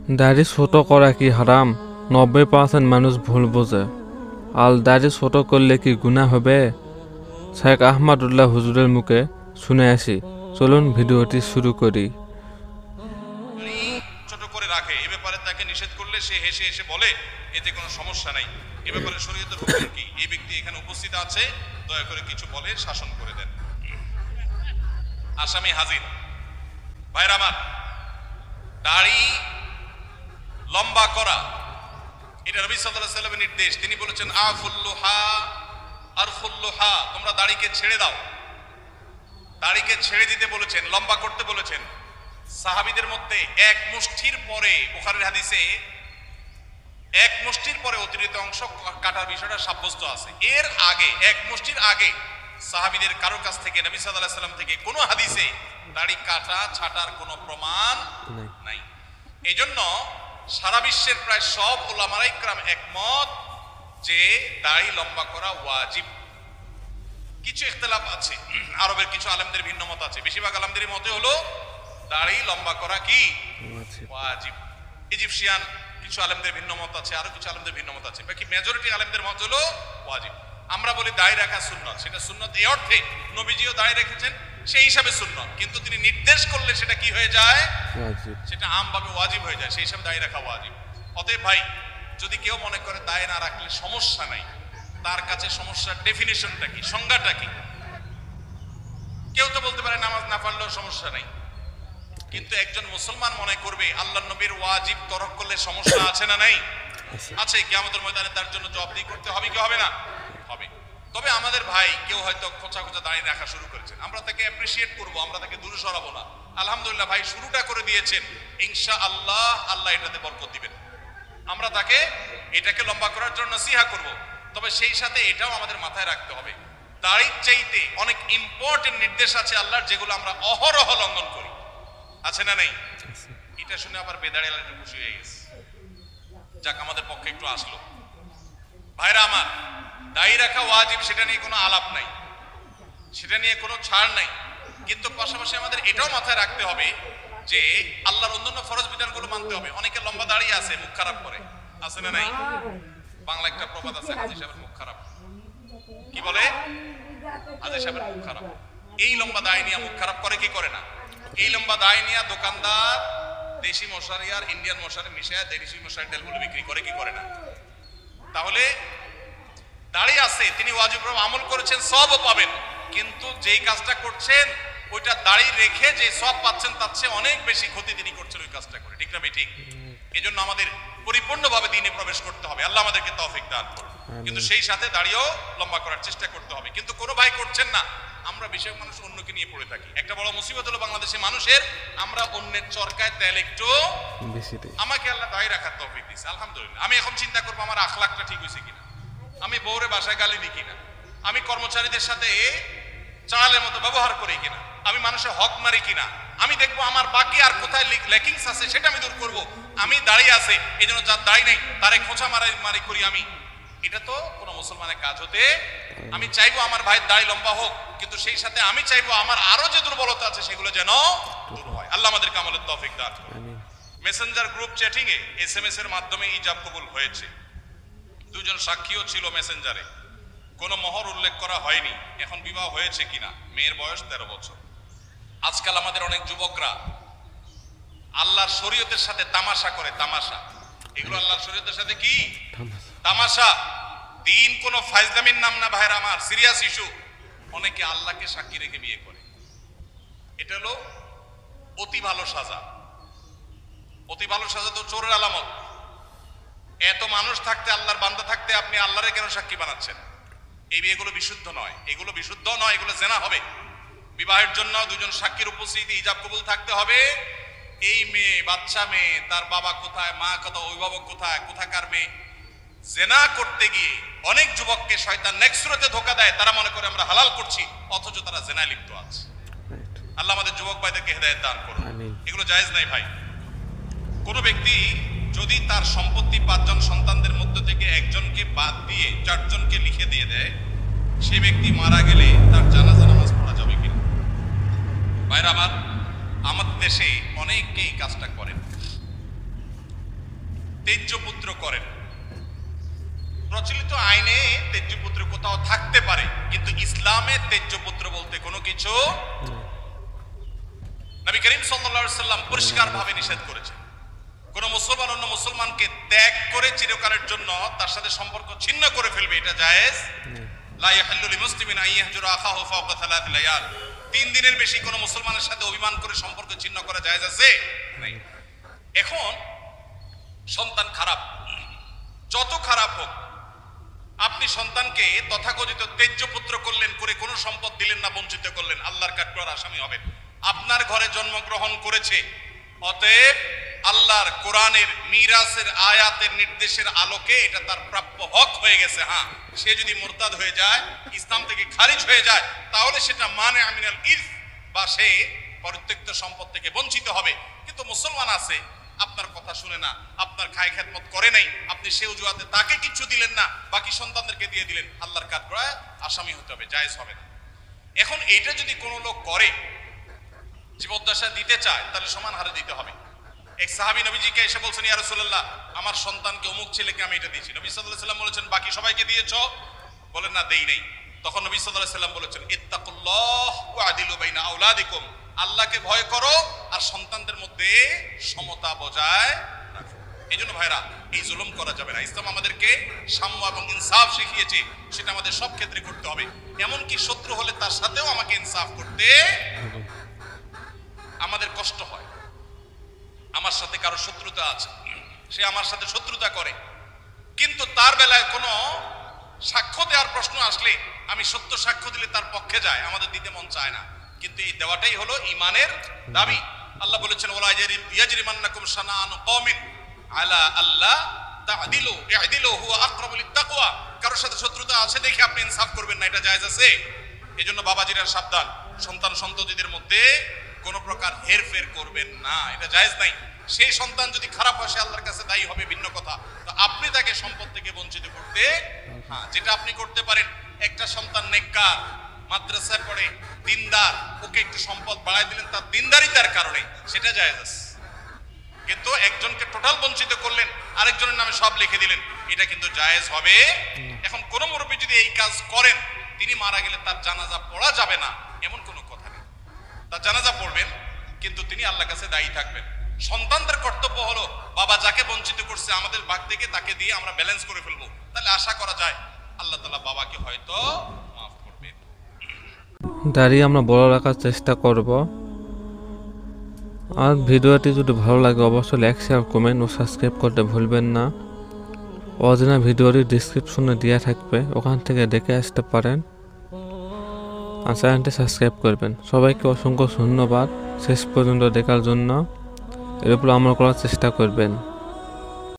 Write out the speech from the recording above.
দাড়ি ছোট করা কি হারাম? 90% মানুষ ভুল বোঝে। আল দাড়ি ছোট করলে কি গুনাহ হবে? শেখ আহমদুল্লাহ হুজুরের মুখে শুনে আসি। চলুন ভিডিওটি শুরু করি। দাড়ি ছোট করে রাখে, এ ব্যাপারে তাকে নিষেধ করলে সে হেসে হেসে বলে এতে কোনো সমস্যা নাই। এ ব্যাপারে শরীয়তের হুকুম কি? এই ব্যক্তি এখানে উপস্থিত আছে, দয়া করে কিছু বলে শাসন করে দেন। আসামি হাজির। ভাইরা আমার, দাড়ি লম্বা করা এটা নবী সাল্লাল্লাহু আলাইহি ওয়াসাল্লামের নির্দেশ। তিনি বলেছেন আফুল্লুহা আরফুল্লুহা, তোমরা দাড়িকে ছেড়ে দাও। দাড়িকে ছেড়ে দিতে বলেছেন, লম্বা করতে বলেছেন। সাহাবীদের মধ্যে এক মুষ্টির পরে, বুখারীর হাদিসে এক মুষ্টির পরে অতিরিক্ত অংশ কাটার বিষয়টা সাব্যস্ত আছে। এর আগে এক মুষ্টির আগে সাহাবীদের কারো কাছ থেকে নবী সাল্লাল্লাহু আলাইহি ওয়াসাল্লাম থেকে কোনো হাদিসে দাড়ি কাটা ছাটার কোনো প্রমাণ নাই। এজন্য সারা বিশ্বের প্রায় সব উলামায়ে ইকরাম একমত যে দাড়ি লম্বা করা ওয়াজিব। কিছু ইখতিলাফ আছে, আরবের কিছু আলেমদের ভিন্ন মত আছে। বেশিরভাগ আলেমদের মতে হলো দাড়ি লম্বা করা কি ওয়াজিব। ইজিপশিয়ান কিছু আলেমদের ভিন্ন মত আছে, আরো কিছু আলেমদের ভিন্ন মত আছে। বাকি মেজরিটি আলেমদের মত হলো ওয়াজিব। আমরা বলি দাড়ি রাখা সুন্নাত, সেটা সুন্নাত এই অর্থে নবীজিও দাড়ি রেখেছেন, সেই হিসাবে সুন্নাত। কিন্তু তিনি নির্দেশ করলে সেটা কি হয়ে যায়? ওয়াজিব। সেটা আমভাবে ওয়াজিব হয়ে যায়, সেই হিসাবে দাড়ি রাখা ওয়াজিব। অতএব ভাই, যদি কেউ মনে করে দাড়ি না রাখলে সমস্যা নাই, তার কাছে সমস্যার ডেফিনিশনটা কি, সংজ্ঞাটা কি? কেউ তো বলতে পারে নামাজ না পড়লেও সমস্যা নাই, কিন্তু একজন মুসলমান মনে করবে আল্লাহর নবীর ওয়াজিব তরক করলে সমস্যা আছে না নাই? আছে। কিয়ামতের ময়দানে তার জন্য জবাবদিহি করতে হবে কি হবে না? হবে। তবে আমাদের ভাই কেউ হয়তো খোঁচা খোঁচা দাঁড়িয়ে রাখা শুরু করেছেন, আমরা তাকে অ্যাপ্রিসিয়েট করব, আমরা তাকে দূরে সরাবো না। আলহামদুলিল্লাহ ভাই শুরুটা করে দিয়েছেন, ইনশাআল্লাহ আল্লাহ এটাতে বরকত দিবেন। আমরা তাকে এটাকে লম্বা করার জন্য নসিহা করব। তবে সেই সাথে এটাও আমাদের মাথায় রাখতে হবে, দাড়ির চাইতে অনেক ইম্পর্টেন্ট নির্দেশ আছে আল্লাহর, যেগুলো আমরা অহরহ লঙ্ঘন করি। আছে না নেই? এটা শুনে আবার বেদাড়িয়ালা একটু খুশি হয়ে গেছে, যাক আমাদের পক্ষে একটু আসলো। ভাইরা আমার, দাড়ি রাখা ওয়াজিব, সেটা নিয়ে কোনো আলাপ নাই, সেটা নিয়ে কোনো ছাড় নাই। কিন্তু পাশাপাশি আমাদের এটাও মাথায় রাখতে হবে যে আল্লাহর অন্যান্য ফরজ বিধানগুলো মানতে হবে। অনেকে লম্বা দাঁড়িয়ে আছে, মুখ খারাপ করে, আছে না নাই? বাংলা একটা প্রবাদ আছে, হাজী সাহেবের মুখ খারাপ। কি বলে? হাজী সাহেবের মুখ খারাপ। এই লম্বা দাড়ি নিয়ে মুখ খারাপ করে কি করে না? এই লম্বা দাড়ি নিয়ে দোকানদার দেশি মশারি আর ইন্ডিয়ান মশারি মিশিয়ে দেশি মশারি তেলগুলো বিক্রি করে কি করে না? তাহলে দাড়ি আছে, তিনি ওয়াজিব আমল করেছেন, সবও পাবেন। কিন্তু যেই কাজটা করছেন ওইটা দাড়ি রেখে যে সব পাচ্ছেন তার চেয়ে অনেক বেশি ক্ষতি তিনি করছেন ওই কাজটা করে। ঠিক না ঠিক? এই জন্য আমাদের পরিপূর্ণভাবে দ্বীনে প্রবেশ করতে হবে, আল্লাহ আমাদেরকে তৌফিক দান করুন। কিন্তু সেই সাথে দাড়িও লম্বা করার চেষ্টা করতে হবে। কিন্তু কোনো ভাই করছেন না, আমরা বেশিরভাগ মানুষ অন্যকে নিয়ে পড়ে থাকি। একটা বড় মুসিবত হলো বাংলাদেশে মানুষের, আমরা অন্যের চরকায় তেল একটু বেশি দিই। আমাকে আল্লাহ দাড়ি রাখার তৌফিক দিয়েছে, আলহামদুলিল্লাহ। আমি এখন চিন্তা করবো আমার আখলাকটা ঠিক হয়েছে কিনা, আমি বউরে বাসায় গালি দিই কিনা, আমি কর্মচারীদের সাথে চালের মতো ব্যবহার করি কিনা, আমি মানুষের হক মারি কিনা, আমি দেখবো আমার বাকি আর কোথায় ল্যাকিংস আছে সেটা আমি দূর করব। আমি দাঁড়িয়ে আছে, এই জন্য যার দাঁড়িয়ে নেই তারে খোঁচা মারি করি আমি, এটা তো কোনো মুসলমানের কাজ হতে। আমি চাইবো আমার ভাইয়ের দাড়ি লম্বা হোক, কিন্তু সেই সাথে আমি চাইবো আমার আরো যে দুর্বলতা আছে সেগুলো যেন দূর হয়। আল্লাহ আমাদেরকে আমলের তৌফিক দান করুন। মেসেঞ্জার গ্রুপ চ্যাটিং এ SMS এর মাধ্যমে ইজাব কবুল হয়েছে। দুজন সাক্ষীও ছিল মেসেঞ্জারে, কোনো মোহর উল্লেখ করা হয়নি। এখন বিবাহ হয়েছে কিনা, মেয়ের বয়স 13 বছর। আজকাল আমাদের অনেক যুবকরা আল্লাহর শরীয়তের সাথে তামাশা করে, তামাশা। এগুলো আল্লাহর শরীয়তের সাথে কি তামাশা? দিন কোন ফাইজলামির নাম না ভাইরা আমার, সিরিয়াস ইস্যু। অনেকে আল্লাহকে সাক্ষী রেখে বিয়ে করে, এটা হলো অতি ভালো সাজা। অতি ভালো সাজা তো চোরের আলামত। এত মানুষ থাকতে, আল্লাহর বান্দা থাকতে আপনি আল্লাহরে কেন সাক্ষী বানাচ্ছেন? এই বিয়েগুলো বিশুদ্ধ নয়, এগুলো বিশুদ্ধ নয়, এগুলো জেনা হবে। বিবাহের জন্য দুজন সাক্ষীর উপস্থিতি, ইজাব কবুল থাকতে হবে। এই মেয়ে, বাচ্চা মেয়ে, তার বাবা কোথায়, মা কোথায়, অভিভাবক কোথায়, কোথাকার মেয়ে। জেনা করতে গিয়ে অনেক যুবককে শয়তান নেক্সট সুরতে ধোঁকা দেয়, তারা মনে করে আমরা হালাল করছি, অথচ তারা জেনায় লিপ্ত আছে। আল্লাহ আমাদের যুবক ভাইদেরকে হেদায়েত দান করুন। এগুলো জায়েজ নাই ভাই। কোন ব্যক্তি যদি তার সম্পত্তি 5 জন সন্তানদের মধ্য থেকে একজনকে বাদ দিয়ে 4 জনকে লিখে দিয়ে দেয়, সে ব্যক্তি মারা গেলে তার জানাজা নামাজ পড়া যাবে কিনা? ভাইরা আমার, আমাদের দেশে অনেকেই কাজটা করেন। তেজ্যপুত্র করেন। প্রচলিত আইনে তেজ্যপুত্র কোথাও থাকতে পারে, কিন্তু ইসলামে তেজ্যপুত্র বলতে কোনো কিছু নবী করিম সাল্লাল্লাহু আলাইহি সাল্লাম পরিষ্কার ভাবে নিষেধ করেছেন। কোন মুসলমান অন্য মুসলমানকে ত্যাগ করে চিরকালের জন্য তার সাথে সম্পর্ক ছিন্ন করে ফেলবে, এটা জায়েজ। লা ইয়াহিল্লু লিমুসলিমিন আন ইয়াহজুরা আখাহু ফাওকা সালাত লায়াল। 3 দিনের বেশি কোন মুসলমানের সাথে অভিমান করে সম্পর্ক ছিন্ন করা জায়েজ আছে নাই। এখন সন্তান খারাপ, যত খারাপ হোক, আপনি সন্তানকে তথাকথিত তেজ্যপুত্র করলেন, করে কোনো সম্পদ দিলেন না, বঞ্চিত করলেন, আল্লাহর কাঠগড়ার আসামি হবেন। আপনার ঘরে জন্মগ্রহণ করেছে, অতএব আল্লাহর কোরআনের মিরাসের আয়াতের নির্দেশের আলোকে এটা তার প্রাপ্য হক হয়ে গেছে। হ্যাঁ, সে যদি মুরতাদ হয়ে যায়, ইসলাম থেকে খারিজ হয়ে যায়, তাহলে সেটা মানে আমিনাল ইরফ, বা সে পরিত্যক্ত সম্পদ থেকে বঞ্চিত হবে। কিন্তু মুসলমান আছে, আপনার কথা শুনে না, আপনার খায় খেদমত করে নাই, আপনি সে অজুহাতে তাকে কিছু দিলেন না, বাকি সন্তানদেরকে দিয়ে দিলেন, আল্লাহর কাঠগড়ায় আসামি হতে হবে, জায়েজ হবে না। এখন এইটা যদি কোনো লোক করে, জীবদ্দশা দিতে চায়, তাহলে সমান হারে দিতে হবে। এক সাহাবী নবীজিকে এসে বলছেন, ইয়া রাসূলুল্লাহ, আমার সন্তানকে অমুক ছেলেকে আমি এটা দিয়েছি। নবী সাল্লাল্লাহু আলাইহি সাল্লাম বলেছেন, বাকি সবাইকে দিয়েছো? বলেন না, দেই নাই। তখন নবী সাল্লাল্লাহু আলাইহি সাল্লাম বলেছেন, ইত্তাকুল্লাহ ওয়া আদিলু বাইনা আওলাদিকুম, আল্লাহকে ভয় করো আর সন্তানদের মধ্যে সমতা বজায় রাখো। এই জন্য ভাইরা, এই জুলুম করা যাবে না। ইসলাম আমাদেরকে সাম্য এবং ইনসাফ শিখিয়েছে, সেটা আমাদের সব ক্ষেত্রে করতে হবে। এমনকি শত্রু হলে তার সাথেও আমাকে ইনসাফ করতে। আমাদের কষ্ট হয়, আমার সাথে কারো শত্রুতা আছে, সে আমার সাথে শত্রুতা করে, কিন্তু তার বেলায় কোনো সাক্ষ্য দেওয়ার প্রশ্ন আসলে আমি সত্য সাক্ষ্য দিলে তার পক্ষে যায়, আমাদের দিতে মন চায় না। কিন্তু এই দেওয়াটাই হলো ঈমানের দাবি। আল্লাহ বলেছেন, ওয়ালা ইয়াজরিমান্নাকুম শানাআনু কওমিন আলা আল্লাহ তা'দিলু ই'দিলু হুয়া আকরাবু লিত-তাকওয়া। কারোর সাথে শত্রুতা আছে দেখে আপনি ইনসাফ করবেন না, এটা জায়েজ আছে? এজন্য বাবাজিরা সাবধান, সন্তান সন্ততিদের মধ্যে কোন প্রকার হেরফের করবেন না, এটা জায়েজ নাই। সেই সন্তান যদি খারাপ হয়, সে আল্লাহর কাছে দায়ী হবে, ভিন্ন কথা। তো আপনি তাকে সম্পদ থেকে বঞ্চিত করতে, হ্যাঁ, যেটা আপনি করতে পারেন, একটা সন্তান নেককার, মাদ্রাসায় পড়ে, দিনদার, ওকে একটু সম্পদ বাড়ায় দিলেন তার দিনদারিতার কারণে, সেটা জায়েজ আছে। কিন্তু একজনকে টোটাল বঞ্চিত করলেন, আরেকজনের নামে সব লিখে দিলেন, এটা কিন্তু জায়েজ হবে। এখন কোন মুরব্বী যদি এই কাজ করেন, তিনি মারা গেলে তার জানাজা পড়া যাবে না, এমন কোনো কথা নেই। তার জানাজা পড়বেন, কিন্তু তিনি আল্লাহর কাছে দায়ী থাকবেন। সন্তানদের কর্তব্য হলো, বাবা যাকে বঞ্চিত করছে আমাদের ভাগ থেকে তাকে দিয়ে আমরা ব্যালেন্স করে ফেলবো, তাহলে আশা করা যায় আল্লাহ তাআলা বাবাকে হয়তো মাফ করবেন। দাঁড়িয়ে আমরা বড় রাখার চেষ্টা করব। আর ভিডিওটি যদি ভালো লাগে, অবশ্যই লাইক, শেয়ার, কমেন্ট ও সাবস্ক্রাইব করতে ভুলবেন না। অরিজিনাল ভিডিওটি ডিসক্রিপশনে দেওয়া থাকবে, ওখান থেকে দেখে আসতে পারেন। আর চ্যানেলটি সাবস্ক্রাইব করবেন। সবাইকে অসংখ্য ধন্যবাদ শেষ পর্যন্ত দেখার জন্য। এর উপর আমল করার চেষ্টা করবেন।